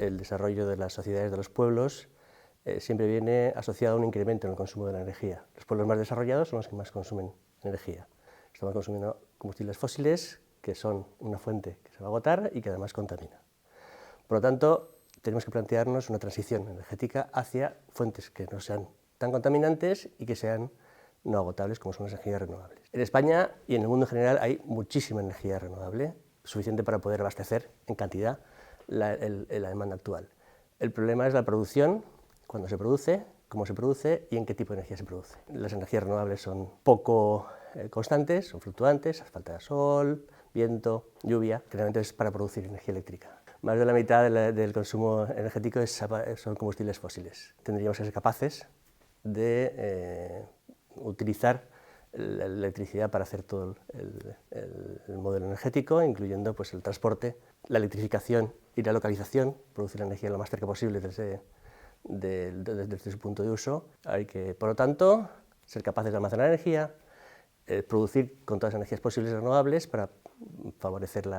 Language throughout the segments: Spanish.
el desarrollo de las sociedades de los pueblos siempre viene asociado a un incremento en el consumo de la energía. Los pueblos más desarrollados son los que más consumen energía. Estamos consumiendo combustibles fósiles, que son una fuente que se va a agotar y que además contamina. Por lo tanto, tenemos que plantearnos una transición energética hacia fuentes que no sean tan contaminantes y que sean no agotables, como son las energías renovables. En España y en el mundo en general hay muchísima energía renovable, suficiente para poder abastecer en cantidad la demanda actual. El problema es la producción, cuándo se produce, cómo se produce y en qué tipo de energía se produce. Las energías renovables son poco constantes, son fluctuantes, hace falta sol, viento, lluvia, generalmente es para producir energía eléctrica. Más de la mitad del consumo energético son combustibles fósiles. Tendríamos que ser capaces de utilizar la electricidad para hacer todo el modelo energético, incluyendo pues, el transporte, la electrificación y la localización, producir la energía lo más cerca posible desde su punto de uso. Hay que, por lo tanto, ser capaces de almacenar energía, producir con todas las energías posibles renovables para favorecer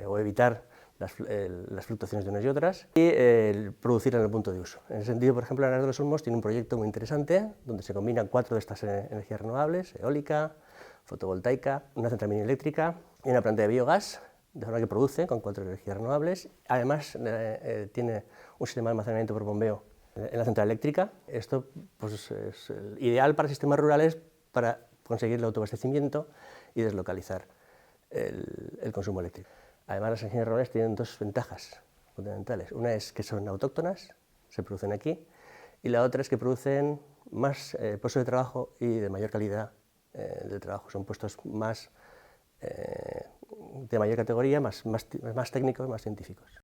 o evitar las fluctuaciones de unas y otras, y producir en el punto de uso. En ese sentido, por ejemplo, Arenal de los Olmos tiene un proyecto muy interesante donde se combinan 4 de estas energías renovables: eólica, fotovoltaica, una central mini eléctrica y una planta de biogás, de forma que produce con 4 energías renovables. Además, tiene un sistema de almacenamiento por bombeo en la central eléctrica. Esto pues, es ideal para sistemas rurales para conseguir el autoabastecimiento y deslocalizar el consumo eléctrico. Además, las energías renovables tienen 2 ventajas fundamentales. Una es que son autóctonas, se producen aquí, y la otra es que producen más puestos de trabajo y de mayor calidad de trabajo. Son puestos más de mayor categoría, más técnicos, más científicos.